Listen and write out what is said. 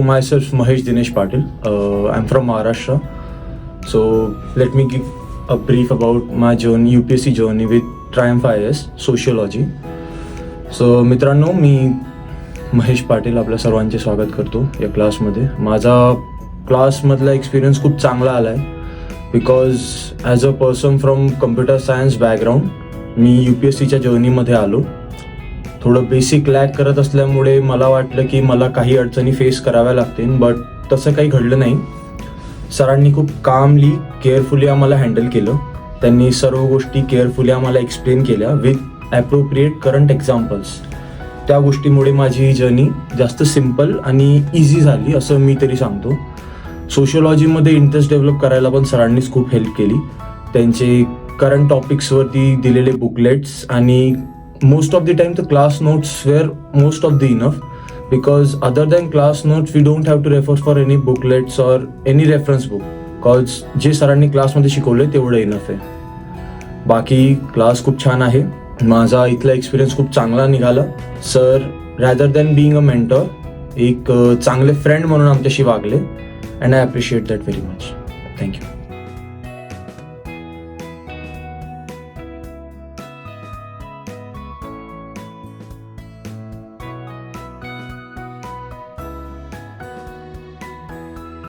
Myself Mahesh Dinesh Patil. I'm from Maharashtra. So let me give a brief about my journey, UPSC journey with Triumph IAS Sociology. So मित्रांनो, मी महेश पाटील आपल्या सर्वांचे स्वागत करतो या क्लासमध्ये. माझा क्लासमधला एक्सपिरियन्स खूप चांगला आला आहे because as a person from computer science background मी UPSCच्या जर्नीमध्ये आलो. थोडं बेसिक लॅक करत असल्यामुळे मला वाटलं की मला काही अडचणी फेस कराव्या लागतील, बट तसं काही घडलं नाही. सरांनी खूप कामली केअरफुली आम्हाला हँडल केलं. त्यांनी सर्व गोष्टी केअरफुली आम्हाला एक्सप्लेन केल्या विथ ॲप्रोप्रिएट करंट एक्झाम्पल्स. त्या गोष्टीमुळे माझी जर्नी जास्त सिम्पल आणि इझी झाली असं मी तरी सांगतो. सोशिओलॉजीमध्ये इंटरेस्ट डेव्हलप करायला पण सरांनीच खूप हेल्प केली. त्यांचे करंट टॉपिक्सवरती दिलेले बुकलेट्स आणि most of the time the class notes were most of the enough, because other than class notes we don't have to refer for any booklets or any reference book, because जे सरांनी क्लासमध्ये शिकवले तेवढं enough आहे. बाकी class खूप छान आहे. माझा इथला एक्सपिरियन्स खूप चांगला निघाला. Sir rather than being a mentor एक चांगले फ्रेंड म्हणून आमच्याशी वागले and I appreciate that very much. Thank you.